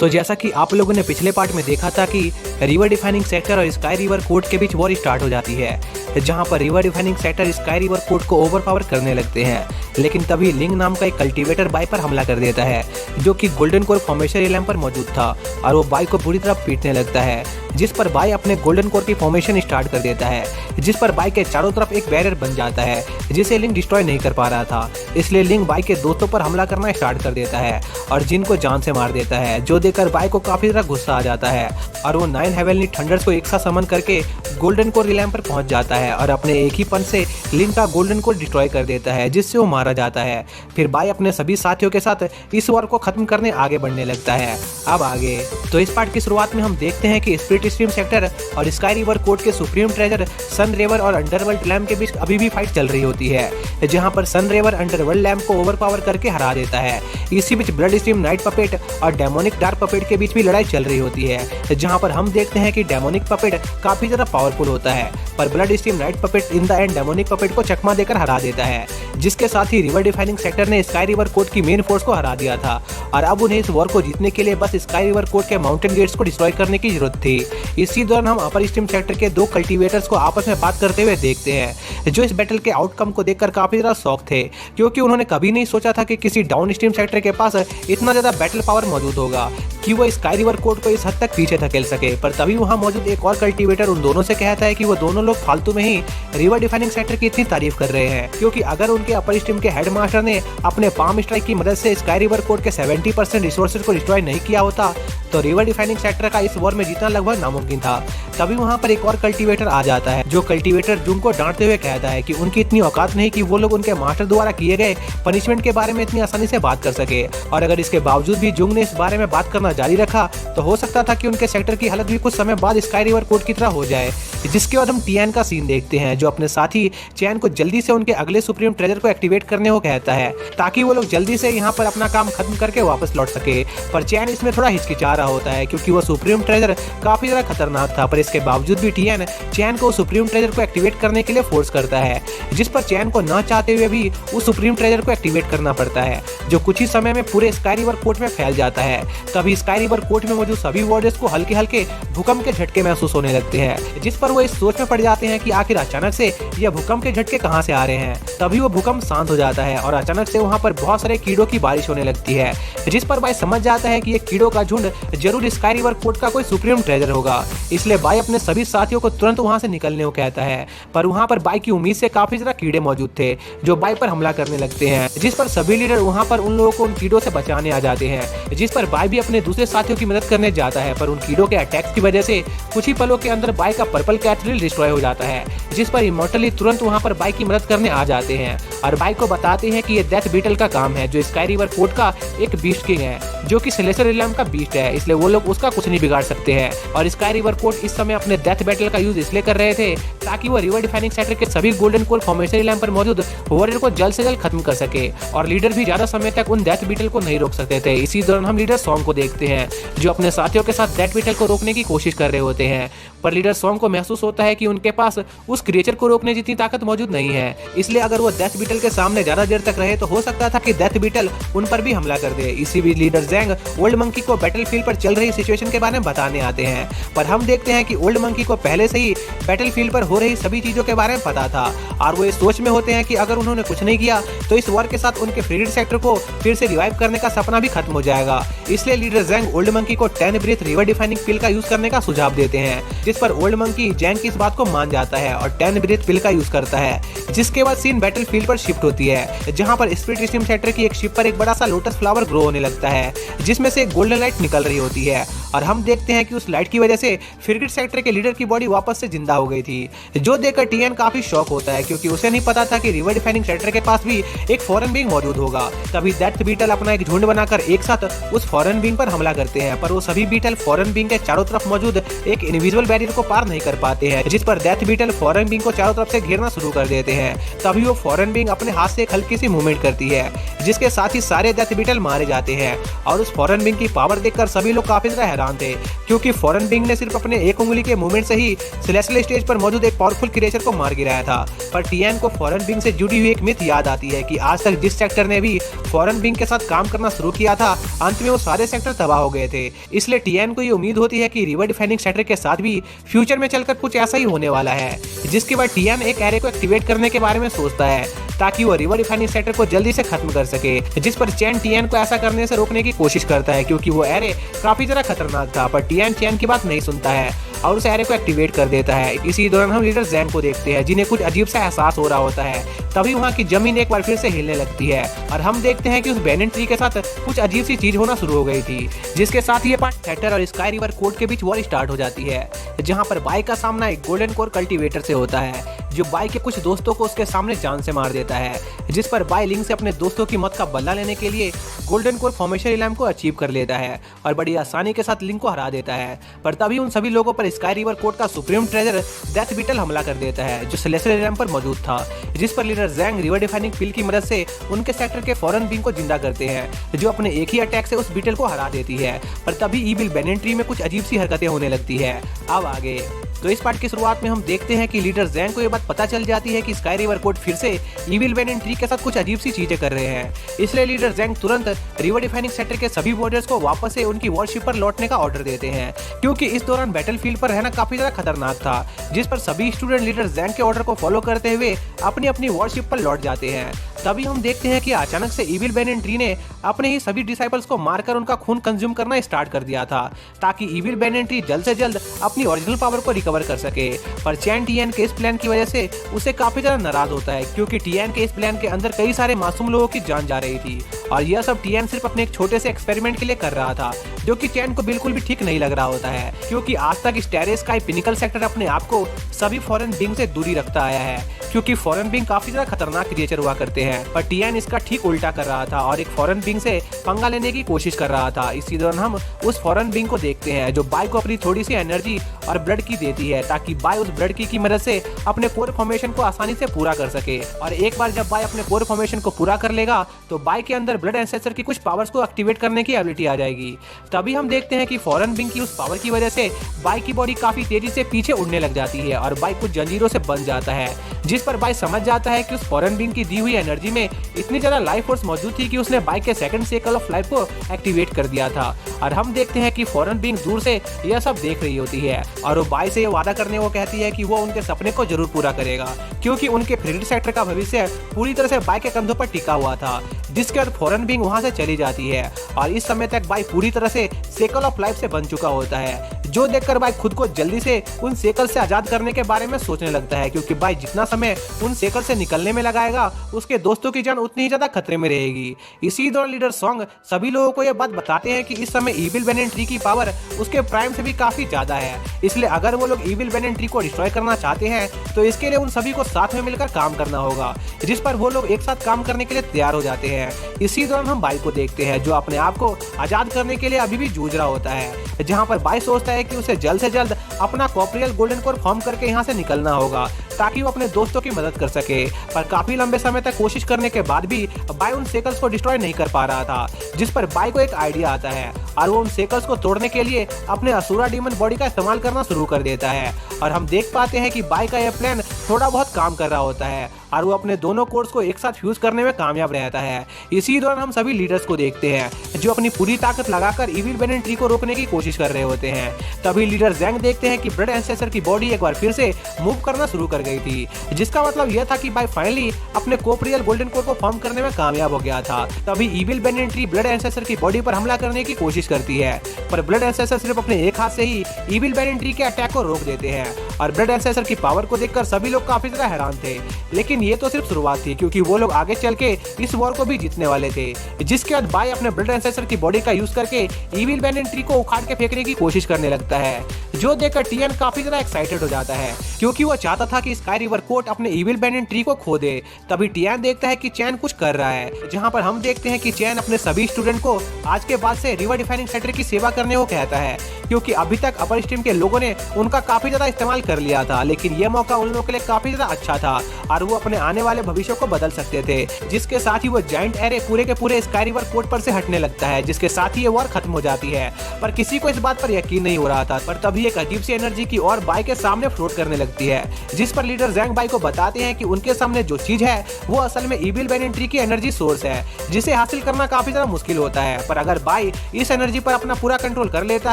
तो जैसा कि आप लोगों ने पिछले पार्ट में देखा था कि रिवर डिफाइनिंग सेक्टर और स्काई रिवर कोर्ट के बीच वॉर स्टार्ट हो जाती है, जहां पर river defining sector sky river court को ओवरपावर करने लगते हैं। लेकिन तभी लिंग नाम का एक कल्टीवेटर बाई पर हमला कर देता है, जो कि गोल्डन कोर फॉर्मेशन रिलैम पर मौजूद था, और वो बाई को बुरी तरह पीटने लगता है, जिस पर बाई अपने गोल्डन कोर की फॉर्मेशन स्टार्ट कर देता है, जिस पर बाई के चारों तरफ एक बैरियर बन जाता है, जिसे लिंग डिस्ट्रॉय नहीं कर पा रहा था। इसलिए लिंग बाई के दोस्तों पर हमला करना स्टार्ट कर देता है और जिन को जान से मार देता है, जो देखकर बाई को काफी ज्यादा गुस्सा आ जाता है और वो 9 हेवनली थंडर्स को एक साथ समन करके गोल्डन कोर रिलैम पर पहुंच जाता है और अपने एक ही पंच से लिंग का गोल्डन कोर डिस्ट्रॉय कर देता है, जिससे वो मारा जाता है। फिर बाई अपने सभी साथियों के साथ इस वॉर को खत्म करने आगे बढ़ने लगता है। अब आगे तो इस पार्ट की शुरुआत में हम देखते हैं कि स्पिरिट स्ट्रीम सेक्टर और स्काई रिवर कोर्ट के सुप्रीम ट्रेजर सन रेवर और अंडरवर्ल्ड लैम्प के बीच अभी भी फाइट चल रही होती है, जहां पर सन रेवर अंडरवर्ल्ड लैम्प को ओवरपावर करके हरा देता है। इसी बीच ब्लड स्ट्रीम नाइट पपेट और डेमोनिक डार्क पपेट के बीच भी लड़ाई चल रही होती है, जहां पर हम देखते हैं कि डेमोनिक पपेट काफी ज्यादा पावरफुल होता है, पर blood stream night puppet in the end demonic puppet को चकमा देकर हरा देता है, जिसके साथ ही रिवर डिफाइनिंग सेक्टर ने स्काई रिवर कोर्ट की मेन फोर्स को हरा दिया था और अब उन्हें इस वॉर को जीतने के लिए बस स्काई रिवर कोर्ट के माउंटेन गेट्स को डिस्ट्रॉय करने की जरूरत थी। इसी दौरान हम अपर स्ट्रीम सेक्टर के दो कल्टीवेटर्स को आपस में बात करते हुए देखते हैं, जो इस बैटल के आउटकम को देखकर काफी ज्यादा शॉक थे, क्योंकि उन्होंने कभी नहीं सोचा था कि किसी डाउन स्ट्रीम सेक्टर के पास इतना ज्यादा बैटल पावर मौजूद होगा कि वो स्काई रिवर कोर्ट को इस हद तक पीछे धकेल सके। पर तभी वहां मौजूद एक और कल्टीवेटर उन दोनों से कहता है कि वो दोनों लोग फालतू में ही रिवर डिफाइनिंग सेक्टर की इतनी तारीफ कर रहे हैं, क्योंकि अगर उनके अपर स्ट्रीम के हेडमास्टर ने अपने पाम स्ट्राइक की मदद से स्काई रिवर कोर्ट के 70% रिसोर्सेज को डिस्ट्रॉय नहीं किया होता तो रिवर डिफाइनिंग सेक्टर का इस वॉर में जीतना लगभग नामुमकिन था। तभी वहां पर एक और कल्टीवेटर आ जाता है, जो कल्टीवेटर जुंग को डांटते हुए कहता है कि उनकी इतनी औकात नहीं कि वो लोग उनके मास्टर द्वारा किए गए पनिशमेंट के बारे में इतनी आसानी से बात कर सके, और अगर इसके बावजूद भी जुंग ने इस बारे में बात करना जारी रखा तो हो सकता था कि उनके सेक्टर की हालत भी कुछ समय बाद स्काई रिवर कोर्ट की तरह हो जाए। जिसके बाद हम टियान का सीन देखते हैं, जो अपने साथी चैन को जल्दी से उनके अगले सुप्रीम ट्रेजर को एक्टिवेट करने को कहता है, ताकि वो लोग जल्दी से यहाँ पर अपना काम खत्म करके वापस लौट सके। पर चैन इसमें थोड़ा हिचकिचा रहा होता है, क्योंकि वो सुप्रीम ट्रेजर काफी ज्यादा खतरनाक था, पर इसके बावजूद भी टियान चैन को सुप्रीम ट्रेजर को एक्टिवेट करने के लिए फोर्स करता है, जिस पर चैन को न चाहते हुए भी उस सुप्रीम ट्रेजर को एक्टिवेट करना पड़ता है, जो कुछ ही समय में पूरे स्काई रिवर कोर्ट में फैल जाता है। तभी स्काई रिवर कोर्ट में मौजूद सभी वार्डर्स को हल्के हल्के भूकंप के झटके महसूस होने लगते हैं, जिस पर वो इस सोच में पड़ जाते हैं कि आखिर अचानक से यह भूकंप के झटके कहां से आ रहे हैं। तभी वो भूकंप शांत हो जाता है और अचानक से वहां पर बहुत सारे कीड़ों की बारिश होने लगती है, जिस पर बाई समझ जाता है कि ये कीड़ों का झुंड जरूर स्काई रिवर कोर्ट का कोई सुप्रीम ट्रेजर होगा। इसलिए बाई अपने सभी साथियों को तुरंत वहां से निकलने को कहता है, पर वहां पर बाई की उम्मीद से काफी ज्यादा कीड़े मौजूद थे, जो बाई पर हमला करने लगते हैं, जिस पर सभी लीडर वहां पर उन लोगों को उन कीड़ों से बचाने आ जाते हैं, जिस पर बाई भी अपने दूसरे साथियों की मदद करने जाता है। पर उन कीड़ों के अटैक्स की वजह से कुछ ही पलों के अंदर बाई का पर्पल कैथरील डिस्ट्रॉय हो जाता है, जिस पर इमॉर्टली तुरंत वहां पर बाई की मदद करने आ जाते हैं और बाई को बताते हैं कि ये डेथ बीटल का काम है, जो स्काई रिवर कोर्ट का एक बीस्ट किंग है, जो कि सेलेस्टर रिलैम का बीस्ट है, इसलिए वो लोग उसका कुछ नहीं बिगाड़ सकते हैं। और स्काई रिवर कोर्ट इस समय अपने डेथ बैटल का यूज इसलिए कर रहे थे ताकि वो रिवर डिफाइनिंग सेक्टर के सभी गोल्डन कोर फॉर्मेशन रिलैम पर मौजूद वॉरियर को जल्द से जल्द खत्म कर सके, और लीडर भी ज्यादा समय तक उन डेथ बीटल को नहीं रोक सकते थे। इसी दौरान हम लीडर सॉन्ग को देखते हैं, जो अपने साथियों के साथ डेथ बीटल को रोकने की कोशिश कर रहे होते हैं, पर लीडर सॉन्ग को महसूस होता है कि उनके पास उस क्रिएचर को रोकने जितनी ताकत मौजूद नहीं है, इसलिए अगर वो डेथ बीटल के सामने ज्यादा देर तक रहे तो हो सकता था कि डेथ बीटल उन पर भी हमला कर दे। इसी बीच लीडर जैंग ओल्ड मंकी को बैटलफील्ड पर चल रही सिचुएशन के बारे में बताने आते हैं, पर हम देखते हैं कि ओल्ड मंकी को पहले से ही बैटलफील्ड पर हो रही सभी चीजों के बारे में पता था, और वो इस सोच में होते हैं कि अगर उन्होंने कुछ नहीं किया तो इस वॉर के साथ उनके फ्रीडम सेक्टर को फिर से रिवाइव करने का सपना भी खत्म हो जाएगा। इसलिए लीडर जैंग ओल्ड मंकी को 10 ब्रीथ रिवर डिफाइनिंग पिल का यूज करने का सुझाव देते हैं, जिस पर ओल्ड मंकी जैंग की इस बात को मान जाता है और 10 ब्रीथ पिल का यूज करता है, जिसके बाद सीन बैटलफील्ड पर शिफ्ट होती है, जहां पर स्पिरिट स्ट्रीम सेक्टर की एक शिप पर एक बड़ा सा लोटस फ्लावर ग्रो होने लगता है, जिसमें से एक गोल्डन लाइट निकल रही होती है, और हम देखते हैं कि उस लाइट की वजह से फ्रिगेट सेक्टर के लीडर की बॉडी वापस से जिंदा हो गई थी, जो देखकर टीएन काफी शॉक होता है, क्योंकि उसे नहीं पता था कि रिवर डिफाइनिंग सेक्टर के पास भी एक फॉरेन बीइंग मौजूद होगा। तभी डेथ बीटल अपना एक झुंड बनाकर एक साथ उस फॉरेन बीइंग पर हमला करते हैं, पर वो सभी बीटल फॉरेन बीइंग के चारों तरफ मौजूद एक इनविजिबल बैरियर को पार नहीं कर पाते हैं, जिस पर डेथ बीटल फॉरेन बीइंग को चारों तरफ से घेरना शुरू कर देते हैं। तभी वो फॉरेन बीइंग अपने हाथ से एक हल्की सी मूवमेंट करती है, जिसके साथ ही सारे डेथ बीटल मारे जाते हैं, और उस फॉरेन बीइंग की पावर देखकर सभी लोग काफी ज्यादा हैरान थे, क्योंकि फॉरेन बिंग ने सिर्फ अपने एक उंगली के मूवमेंट से ही सेलेस्टियल स्टेज पर मौजूद एक पावरफुल क्रिएचर को मार गिराया था। पर टियान को फॉरेन बिंग से जुड़ी हुई एक मिथ याद आती है कि आज तक जिस सेक्टर ने भी फॉरेन बिंग के साथ काम करना शुरू किया था, अंत में वो सारे सेक्टर तबाह हो गए थे। इसलिए टियान को ये उम्मीद होती है कि रिवर डिफाइनिंग सेक्टर के साथ भी फ्यूचर में चलकर कुछ ऐसा ही होने वाला है, जिसके बाद टियान एक एरे को एक्टिवेट करने के बारे में सोचता है ताकि वो रिवर डिफाइनिंग सेक्टर को जल्दी से खत्म कर सके। जिस पर चैन टियान को ऐसा करने से रोकने की कोशिश करता है, क्योंकि वो एरे काफी ज्यादा खतरनाक था। पर टियान चैन की बात नहीं सुनता है और उस एरे को एक्टिवेट कर देता है। इसी दौरान हम लीडर जैंग को देखते हैं, जिन्हें कुछ अजीब सा एहसास हो रहा होता है। तभी वहाँ की जमीन एक बार फिर से हिलने लगती है और हम देखते हैं कि उस बैनन ट्री के साथ कुछ अजीब सी चीज होना शुरू हो गई थी, जिसके साथ ये पार्ट सेक्टर और स्काई रिवर कोड के बीच वॉर स्टार्ट हो जाती है, जहाँ पर बाई का सामना एक गोल्डन कोर कल्टीवेटर से होता है, जो बाई के कुछ दोस्तों को उसके सामने जान से मार देता है। जिस पर बाई लिंक से अपने दोस्तों की मौत का बदला लेने के लिए गोल्डन कोर फॉर्मेशन इलैम को अचीव कर लेता है और बड़ी आसानी के साथ लिंक को हरा देता है। पर तभी उन सभी लोगों पर स्काई रिवर कोड का सुप्रीम ट्रेजर डेथ बीटल हमला कर देता है, जो सेलेस्टियल इलैम पर मौजूद था। जिस पर लीडर जैंग रिवर डिफाइनिंग पिल की मदद से उनके सेक्टर के फॉरेन बिंग को जिंदा करते हैं, जो अपने एक ही अटैक से उस बीटल को हरा देती है। पर तभी ईविल बैनन ट्री में कुछ अजीब सी हरकतें होने लगती है। अब आगे तो इस पार्ट की शुरुआत में हम देखते हैं कि लीडर जैंग को ये बात पता चल जाती है कि स्काई रिवर कोड फिर से ईविल बैनन ट्री के साथ कुछ अजीब सी चीजें कर रहे हैं। इसलिए लीडर जैंग तुरंत रिवर डिफाइनिंग सेक्टर के सभी वॉरियर्स को वापस से उनकी वॉरशिप पर लौटने का ऑर्डर देते हैं, क्योंकि इस दौरान बैटलफील्ड पर रहना काफी ज्यादा खतरनाक था। जिस पर सभी स्टूडेंट लीडर जैंग के ऑर्डर को फॉलो करते हुए अपनी अपनी वॉरशिप पर लौट जाते हैं। तभी हम देखते हैं कि अचानक से ईविल बैनन ट्री ने अपने ही सभी डिसाइपल्स को मारकर उनका खून कंज्यूम करना स्टार्ट कर दिया था, ताकि ईविल बैनन ट्री जल्द से जल्द अपनी ओरिजिनल पावर को रिकवर कर सके। पर चैन टियान के इस प्लान की वजह से उसे काफी ज्यादा नाराज होता है, क्योंकि टियान के इस प्लान के अंदर कई सारे मासूम लोगों की जान जा रही थी और यह सब टियान सिर्फ अपने एक छोटे से एक्सपेरिमेंट के लिए कर रहा था, जो कि चैन को बिल्कुल भी ठीक नहीं लग रहा होता है, क्योंकि आज तक स्टार स्काई पिनिकल सेक्टर अपने आप को सभी फॉरेन बिंग से दूरी रखता आया है, क्योंकि फॉरेन बिंग काफी ज्यादा खतरनाक क्रिएचर हुआ करते हैं। पर टियान इसका ठीक उल्टा कर रहा था और एक फॉरेन बिंग से पंगा लेने की कोशिश कर रहा था। इसी दौरान हम उस फॉरेन बिंग को देखते हैं, जो बाई को अपनी थोड़ी सी एनर्जी और ब्लड की देती है, ताकि बाई उस ब्लड की मदद से अपने कोर फॉर्मेशन को आसानी से पूरा कर सके। और एक बार जब बाई अपने कोर फॉर्मेशन को पूरा कर लेगा, तो बाई के अंदर ब्लड एंसेस्टर की कुछ पावर्स को एक्टिवेट करने की एबिलिटी आ जाएगी। तभी हम देखते हैं कि फॉरेन बिंग की उस पावर की वजह से बाई की बॉडी काफी तेजी से पीछे उड़ने लग जाती है और बाई कुछ जंजीरों से बंध जाता है, जिस पर बाई समझ जाता है कि उस फॉरेन बिंग की दी हुई एनर्जी में इतनी ज्यादा लाइफ फोर्स मौजूद थी कि उसने बाई के सेकंड साइकिल ऑफ लाइफ को एक्टिवेट कर दिया था। और हम देखते हैं कि फॉरेन बिंग दूर से यह सब देख रही होती है और वो बाई से ये वादा करने को कहती है कि वो उनके सपने को जरूर पूरा करेगा, क्योंकि उनके फेवरेट सेक्टर का भविष्य पूरी तरह से बाई के कंधों पर टिका हुआ था। जिसके बाद फॉरेन बिंग वहां से चली जाती है और इस समय तक बाई पूरी तरह से साइकिल ऑफ लाइफ से बन चुका होता है, जो देखकर बाई खुद को जल्दी से उन साइकिल से आजाद करने के बारे में सोचने लगता है, क्योंकि बाई जितना समय उन साइकिल से निकलने में लगाएगा, उसके दोस्तों की जान उतनी ही ज्यादा खतरे में रहेगी। इसी दौरान लीडर सॉन्ग सभी लोगों को यह बात बताते हैं कि इस समय ईविल बैनन ट्री की पावर उसके प्राइम से भी काफी ज्यादा है, इसलिए अगर वो लोग ईविल बैनन ट्री को डिस्ट्रॉय करना चाहते हैं तो इसके लिए उन सभी को साथ में मिलकर काम करना होगा, जिस पर वो लोग एक साथ काम करने के लिए तैयार हो जाते हैं। इसी दौरान हम बाई को देखते हैं, जो अपने आप को आजाद करने के लिए अभी भी जूझ रहा होता है, जहां पर बाई सोचता है कि उसे जल्द से जल्द अपना कॉर्पोरियल गोल्डन कोर फॉर्म करके यहाँ से निकलना होगा, ताकि वो अपने दोस्तों की मदद कर सके। पर काफी लंबे समय तक कोशिश करने के बाद भी बाई उन साइकिल्स को डिस्ट्रॉय नहीं कर पा रहा था, जिस पर बाई को एक आइडिया आता है और वो उन साइकिल्स को तोड़ने के लिए अपने असुरा डीमन बॉडी का इस्तेमाल करना शुरू कर देता है। और हम देख पाते हैं कि बाई का यह प्लान थोड़ा बहुत काम कर रहा होता है और वो अपने दोनों कोर्स को एक साथ फ्यूज करने में कामयाब रहता है। इसी दौरान हम सभी लीडर्स को देखते हैं, जो अपनी पूरी ताकत लगाकर ईविल बैनन ट्री को रोकने की कोशिश कर रहे होते हैं। तभी लीडर जैंग देखते हैं कि ब्लड एंसेस्टर की बॉडी एक बार फिर से मूव करना शुरू कर गई थी, जिसका मतलब यह था कि बाई फाइनली अपने कॉर्पोरियल गोल्डन कोर को फॉर्म करने में कामयाब हो गया था। तभी ईविल बैनन ट्री ब्लड एंसेस्टर की बॉडी पर हमला करने की कोशिश करती है, पर ब्लड एंसेस्टर सिर्फ अपने एक हाथ से ही ईविल बैनन ट्री के अटैक को रोक देते हैं। और ब्लड एंसेस्टर की पावर को देखकर सभी लोग काफी ज्यादा हैरान थे, लेकिन ये तो सिर्फ शुरुआत थी, क्योंकि वो लोग आगे चल के इस वॉर को भी जीतने वाले थे। जिसके बाद बाई अपने ब्लड एंसेस्टर की बॉडी का यूज करके ईविल बैनन ट्री को उखाड़ के फेंकने की कोशिश करने लगता है, जो देखकर टियान काफी ज्यादा एक्साइटेड हो जाता है क्योंकि वो चाहता था कि स्काई रिवर कोर्ट अपने इविल बैंडेड ट्री को खो दे। तभी टियान देखता है कि चैन कुछ कर रहा है, जहाँ पर हम देखते हैं कि चैन अपने सभी स्टूडेंट को आज के बाद से रिवर डिफाइनिंग सेक्टर की सेवा करने को कहता है, क्योंकि अभी तक अपर स्ट्रीम के लोगों ने उनका काफी ज्यादा इस्तेमाल कर लिया था, लेकिन ये मौका उन लोगों के लिए काफी ज्यादा अच्छा था और वो अपने आने वाले भविष्य को बदल सकते थे। जिसके साथ ही वो जायंट एरे पूरे के पूरे स्काई रिवर कोर्ट पर से हटने लगता है, जिसके साथ ही ये वॉर खत्म हो जाती है। पर किसी को इस बात पर यकीन नहीं हो रहा था। पर तभी एक अजीब सी एनर्जी की और बाई के सामने फ्लोट करने लगती है, जिस पर लीडर जैंग बाई को बताते हैं कि उनके सामने जो चीज है वो असल में इविल बैंडेड ट्री की एनर्जी सोर्स है, जिसे हासिल करना काफी ज्यादा मुश्किल होता है। पर अगर बाई इस एनर्जी पर अपना पूरा कंट्रोल कर लेता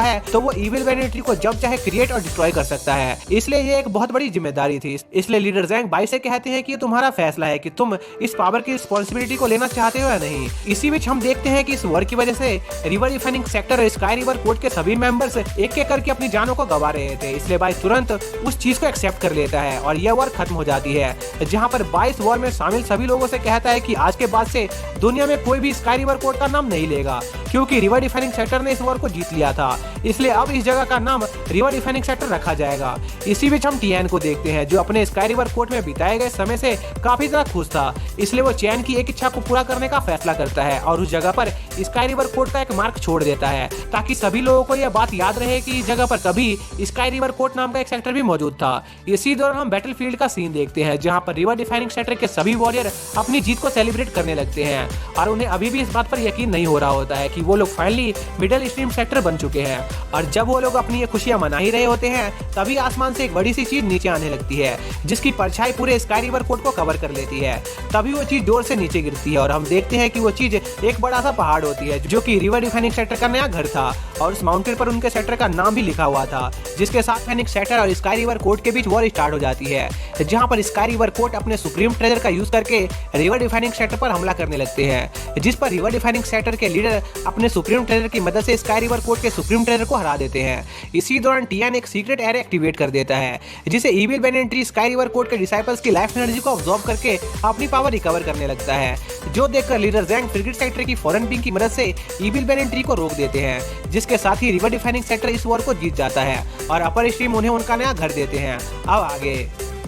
है तो वो इविल बैंडेड ट्री को जब चाहे क्रिएट और डिस्ट्रॉय कर सकता है। इसलिए ये एक बहुत बड़ी जिम्मेदारी थी। इसलिए लीडर जैंग बाई से कहते हैं कि ये तुम्हारा फैसला है कि तुम इस पावर की रिस्पॉन्सिबिलिटी को लेना चाहते हो या नहीं। इसी बीच हम देखते हैं कि इस वॉर की वजह से रिवर डिफाइनिंग सेक्टर और स्काई रिवर कोर्ट के सभी मेंबर्स एक एक करके अपनी जानों को गंवा रहे थे। इसलिए बाई तुरंत उस चीज को एक्सेप्ट कर लेता है और यह वॉर खत्म हो जाती है, जहां पर बाई इस वॉर में शामिल सभी लोगों से कहता है कि आज के बाद से दुनिया में कोई भी स्काई रिवर कोर्ट का नाम नहीं लेगा, क्योंकि रिवर डिफाइनिंग सेक्टर ने इस वॉर को जीत लिया था। इसलिए अब इस जगह का नाम रिवर डिफाइनिंग सेक्टर रखा जाएगा। इसी बीच हम टियान को देखते हैं, जो अपने स्काई रिवर कोर्ट में बिताए गए समय से काफी ज्यादा खुश था। इसलिए वो चैन की एक इच्छा को पूरा करने का फैसला करता है और उस जगह पर स्काई रिवर कोर्ट का एक मार्क छोड़ देता है, ताकि सभी लोगों को यह बात याद रहे कि इस जगह पर कभी स्काई रिवर कोर्ट नाम का एक सेक्टर भी मौजूद था। इसी दौरान हम बैटलफील्ड का सीन देखते हैं, जहां पर रिवर डिफाइनिंग सेक्टर के सभी वॉरियर अपनी जीत को सेलिब्रेट करने लगते हैं और उन्हें अभी भी इस बात पर यकीन नहीं हो रहा होता है कि वो लोग फाइनली मिडिल स्ट्रीम सेक्टर बन चुके हैं। और जब वो लोग अपनी ये खुशियां मना ही रहे होते हैं, तभी आसमान से एक बड़ी सी चीज नीचे आने लगती है, जिसकी परछाई पूरे स्काई रिवर कोर्ट को कवर कर लेती है। तभी वो चीज जोर से नीचे गिरती है और हम देखते हैं कि वो चीज एक बड़ा सा पहाड़ होती है, जो कि रिवर डिफाइनिंग सेक्टर का नया घर था और उस माउंटेन पर उनके सेक्टर का नाम भी लिखा हुआ था, जिसके साथ फेनिक्स सेक्टर और स्काई रिवर कोर्ट के बीच वॉर स्टार्ट हो जाती है, जहां पर स्काई रिवर कोर्ट अपने सुप्रीम ट्रेजर का यूज करके रिवर डिफाइनिंग सेक्टर पर हमला करने लगते हैं, जिस पर रिवर डिफाइनिंग सेक्टर के लीडर अपने सुप्रीम ट्रेजर की मदद से स्काई रिवर कोर्ट के सुप्रीम ट्रेजर को हरा देते हैं। इसी दौरान टियान एक सीक्रेट एरे एक्टिवेट कर देता है, जिसे evil banded tree sky river court के डिसाइपल्स की लाइफ एनर्जी को अब्सॉर्ब करके अपनी पावर रिकवर करने लगता है, जो देखकर लीडर जैंग फ्रिगेट सेक्टर की फॉरेन विंग की मदद से इविल बैंडेड ट्री को रोक देते हैं, जिसके साथ ही रिवर डिफाइनिंग सेक्टर इस वॉर को जीत जाता है और अपर स्ट्रीम उन्हें उनका नया घर देते हैं। अब आगे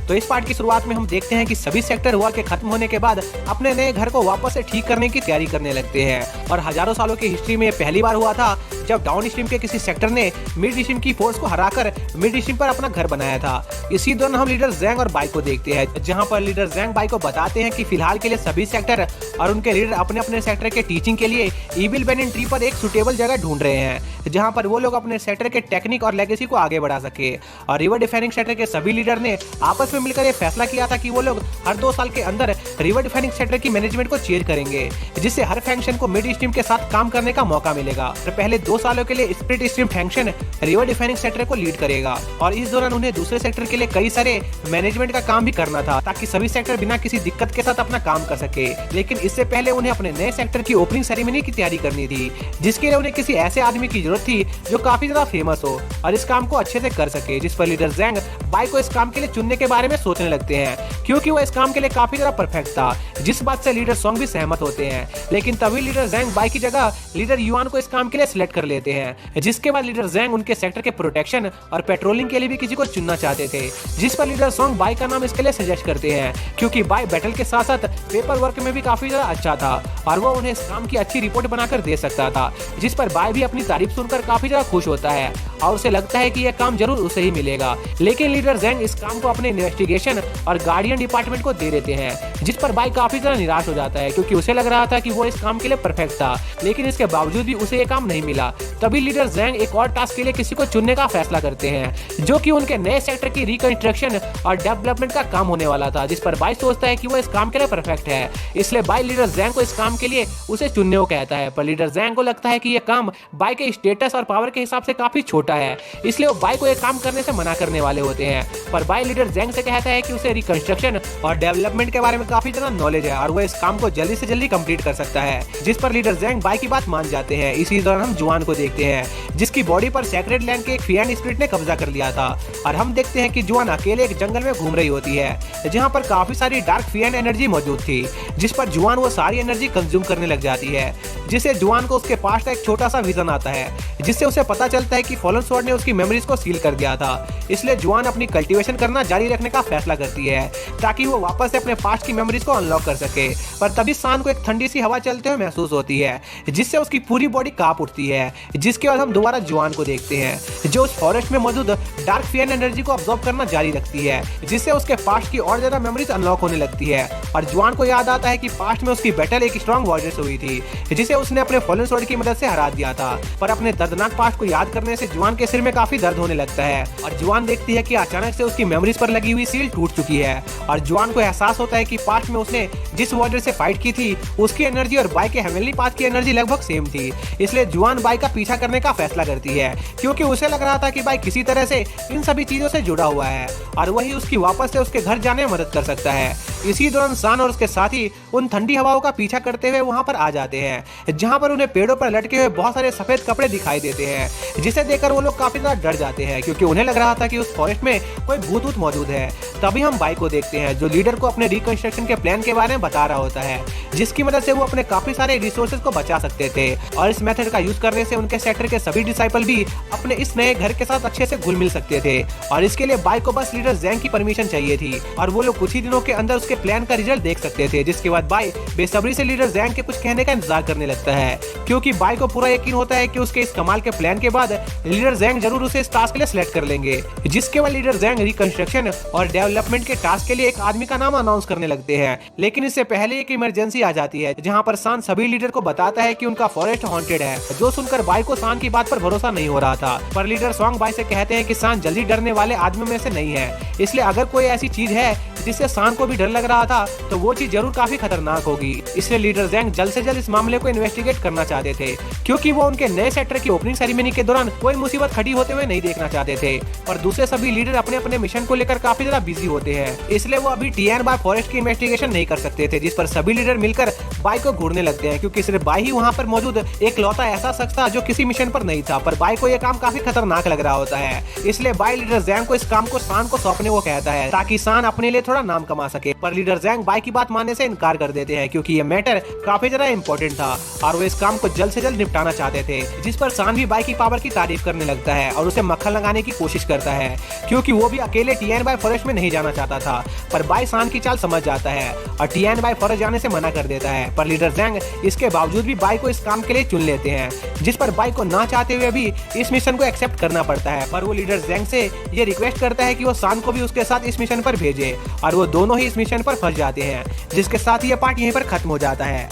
तो इस पार्ट की शुरुआत में हम देखते हैं कि सभी सेक्टर वॉर के खत्म होने के बाद अपने नए घर को वापस से ठीक करने की तैयारी करने लगते हैं और हजारों सालों की हिस्ट्री में पहली बार हुआ था जब डाउन स्ट्रीम के किसी सेक्टर ने मिड स्ट्रीम की फोर्स को हराकर मिड स्ट्रीम पर अपना घर बनाया था। इसी दौरान हम लीडर जैंग और बाई को देखते हैं, जहां पर लीडर जैंग बाई को बताते हैं कि फिलहाल के लिए सभी सेक्टर और उनके लीडर अपने अपने सेक्टर के टीचिंग के लिए इविल बैंडेड ट्री पर एक सुटेबल जगह ढूंढ रहे हैं, जहां पर वो लोग अपने सेक्टर के टेक्निक और लेगेसी को आगे बढ़ा सके। और रिवर डिफाइनिंग सेक्टर के सभी लीडर ने आपस में मिलकर ये फैसला किया था कि वो लोग हर 2 साल के अंदर रिवर डिफाइनिंग सेक्टर की मैनेजमेंट को चेंज करेंगे, जिससे हर फैक्शन को मिड स्ट्रीम के साथ काम करने का मौका मिलेगा। पहले 2 सालों के लिए split stream faction river defining sector को लीड करेगा और इस दौरान उन्हें दूसरे सेक्टर के लिए कई सारे मैनेजमेंट का काम भी करना था, ताकि सभी सेक्टर बिना किसी दिक्कत के साथ अपना काम कर सके। लेकिन इससे पहले उन्हें अपने नए सेक्टर की ओपनिंग सेरेमनी की तैयारी करनी थी, जिसके लिए उन्हें किसी ऐसे आदमी की जरूरत थी जो काफी ज्यादा फेमस हो और इस काम को अच्छे से कर सके। जिस पर लीडर जैंग बाई को इस काम के लिए चुनने के बारे में सोचने लगते हैं, क्योंकि वो इस काम के लिए काफी ज्यादा परफेक्ट था, जिस बात से लीडर सॉन्ग भी सहमत होते हैं। लेकिन तभी लीडर जैंग बाई की जगह लीडर युआन को इस काम के लिए सिलेक्ट कर लेते हैं, जिसके बाद लीडर जैंग उनके सेक्टर के प्रोटेक्शन और पेट्रोलिंग के लिए भी किसी को चुनना चाहते थे, जिस पर लीडर सॉन्ग बाई का नाम इसके लिए सजेस्ट करते हैं, क्योंकि बाई बैटल के साथ साथ पेपर वर्क में भी काफी ज्यादा अच्छा था और वो उन्हें इस काम की अच्छी रिपोर्ट बनाकर दे सकता था। जिस पर बाई भी अपनी तारीफ सुनकर काफी ज्यादा खुश होता है और उसे लगता है कि यह काम जरूर उसे ही मिलेगा। लेकिन लीडर जैंग इस काम को अपने इन्वेस्टिगेशन और गार्डियन डिपार्टमेंट को दे देते हैं, जिस पर बाई काफी ज्यादा निराश हो जाता है, क्योंकि उसे लग रहा था कि वो इस काम के लिए परफेक्ट था, लेकिन इसके बावजूद भी उसे ये काम नहीं मिला। तभी लीडर जैंग एक और टास्क के लिए किसी को चुनने का फैसला करते हैं, जो कि उनके नए सेक्टर की रिकंस्ट्रक्शन और डेवलपमेंट का काम होने वाला था, जिस पर बाई सोचता है कि वो इस काम के लिए परफेक्ट है। इसलिए बाई लीडर जैंग को इस काम के लिए उसे चुनने को कहता है, पर लीडर जैंग को लगता है कि यह काम बाई के स्टेटस और पावर के हिसाब से काफी छोटा है, इसलिए वो बाई को यह काम करने से मना करने वाले होते हैं। पर बाई लीडर जैंग से कहता है कि उसे रिकंस्ट्रक्शन और डेवलपमेंट के बारे में काफी काफी ज्यादा नॉलेज है और वो इस काम को जल्दी से जल्दी कंप्लीट कर सकता है, जिस पर लीडर ज़ैंग बाई की बात मान जाते हैं। इसी दौरान हम जुआन को देखते हैं जिसकी बॉडी पर सेक्रेड लैंड के एक फिएंड स्पिरिट ने कब्जा कर लिया था और हम देखते हैं कि जुआन अकेले एक जंगल में घूम रही होती है जहाँ पर काफी सारी डार्क फिएंड एनर्जी मौजूद थी, जिस पर जुआन वो सारी एनर्जी कंज्यूम करने लग जाती है, जिससे जुआन को उसके पास का एक छोटा सा विजन आता है जिससे उसे पता चलता है कि फॉलन स्वॉर्ड ने उसकी मेमोरीज को सील कर दिया था। इसलिए जुआन अपनी कल्टीवेशन करना जारी रखने का फैसला करती है ताकि वो वापस से अपने पास्ट की मेमोरीज को अनलॉक कर सके। पर तभी सान को एक ठंडी सी हवा चलते हुए महसूस होती है जिससे उसकी पूरी बॉडी कांप उठती है, जिसके बाद हम दोबारा जुआन को देखते हैं जो उस फॉरेस्ट में मौजूद डार्क फिएंड एनर्जी को अब्सॉर्ब करना जारी रखती है, जिससे उसके पास्ट की और ज्यादा मेमोरीज अनलॉक होने लगती है। और जुआन को याद आता है कि पास्ट में उसकी बैटल एक स्ट्रॉन्ग वॉरियर से हुई थी जिसे उसने अपने फॉलन स्वॉर्ड की मदद से हरा दिया था। पर अपने दर्दनाक पास्ट को याद करने से जुआन के सिर में काफी दर्द होने लगता है और जुआन देखती है कि अचानक से उसकी मेमोरीज पर लगी हुई सील टूट चुकी है और जुआन को एहसास होता है कि पास्ट में उसने जिस वॉरियर से फाइट की थी उसकी एनर्जी और बाई के हेवनली पाथ की एनर्जी लगभग सेम थी। इसलिए जुआन बाई का पीछा करने का फैसला करती है क्योंकि उसे लग रहा था कि बाई किसी तरह से इन सभी चीजों से जुड़ा हुआ है और वही उसकी वापस से उसके घर जाने में मदद कर सकता है। इसी दौरान सान और उसके साथी उन ठंडी हवाओं का पीछा करते हुए वहां पर आ जाते हैं जहां पर उन्हें पेड़ों पर लटके हुए बहुत सारे सफेद कपड़े दिखाई देते हैं, जिसे देखकर वो लोग काफी ज्यादा डर जाते हैं क्योंकि उन्हें लग रहा था कि उस फॉरेस्ट में कोई भूत मौजूद है। तभी हम बाई को देखते हैं जो लीडर को अपने रिकंस्ट्रक्शन के प्लान के बारे में बता रहा होता है जिसकी मदद से वो अपने काफी सारे रिसोर्सेज को बचा सकते थे और इस मेथड का यूज करने से उनके सेक्टर के सभी डिसाइपल भी अपने इस नए घर के साथ अच्छे से घुल मिल सकते थे। और इसके लिए बाई को बस लीडर ज़ैंग की परमिशन चाहिए थी और वो लोग कुछ ही दिनों के अंदर उसके प्लान का रिजल्ट देख सकते थे, जिसके बाद बाई बेसब्री से लीडर ज़ैंग के कुछ कहने का इंतजार करने लगता है क्योंकि बाई को पूरा यकीन होता है कि उसके इस कमाल के प्लान के बाद लीडर ज़ैंग जरूर उसे इस टास्क के लिए सिलेक्ट कर लेंगे, जिसके बाद लीडर ज़ैंग रिकंस्ट्रक्शन और डेवलपमेंट के टास्क के लिए एक आदमी का नाम अनाउंस करने लगते हैं। लेकिन इससे पहले एक इमरजेंसी आ जाती है जहां पर सान सभी लीडर को बताता है कि उनका फॉरेस्ट हॉन्टेड है, जो सुनकर बाई को सान की बात पर भरोसा नहीं हो रहा था। पर लीडर सॉन्ग बाई से कहते हैं कि सान जल्दी डरने वाले आदमियों में से नहीं है, इसलिए अगर कोई ऐसी चीज है जिससे सान को भी डर लग रहा था तो वो चीज जरूर काफी खतरनाक होगी। इसलिए लीडर ज़ैंग जल्द से जल्द इस मामले को इन्वेस्टिगेट करना चाहते थे क्योंकि वो उनके नए सेक्टर की ओपनिंग सेरेमनी के दौरान कोई मुसीबत खड़ी होते हुए नहीं देखना चाहते थे। पर दूसरे सभी लीडर अपने अपने मिशन को लेकर काफी ज्यादा बिजी होते हैं, इसलिए वो अभी टियान बाई फॉरेस्ट की इन्वेस्टिगेशन नहीं कर सकते थे, जिस पर सभी लीडर मिलकर बाई को घूरने लगते हैं क्योंकि सिर्फ बाई ही वहाँ पर मौजूद एक लौता ऐसा शख्स था जो किसी मिशन पर नहीं था। पर बाई को यह काम काफी खतरनाक लग रहा होता है, इसलिए बाई लीडर ज़ैंग को इस काम को सान को सौंपने को कहता है ताकि सान अपने लिए थोड़ा नाम कमा सके। पर लीडर ज़ैंग बाई की बात मानने से इनकार कर देते हैं क्योंकि ये मैटर काफी ज्यादा इंपॉर्टेंट था और वो इस काम को जल्द से जल्द निपटाना चाहते थे, जिस पर सान भी बाई की पावर की तारीफ करने लगता है और उसे मक्खन लगाने की कोशिश करता है क्योंकि वो भी अकेले टियान बाई फॉरेस्ट में नहीं जाना चाहता था। पर बाई सान की चाल समझ जाता है और टियान बाई फॉरेस्ट जाने से मना कर देता है। पर लीडर ज़ैंग इसके बावजूद भी बाई को इस काम के लिए चुन लेते हैं, जिस पर बाई को ना चाहते हुए भी इस मिशन को एक्सेप्ट करना पड़ता है। पर वो लीडर ज़ैंग से ये रिक्वेस्ट करता है कि वो सान को भी उसके साथ इस मिशन पर भेजे और वो दोनों ही इस मिशन पर फंस जाते हैं, जिसके साथ ये पार्ट यहीं पर खत्म हो जाता है।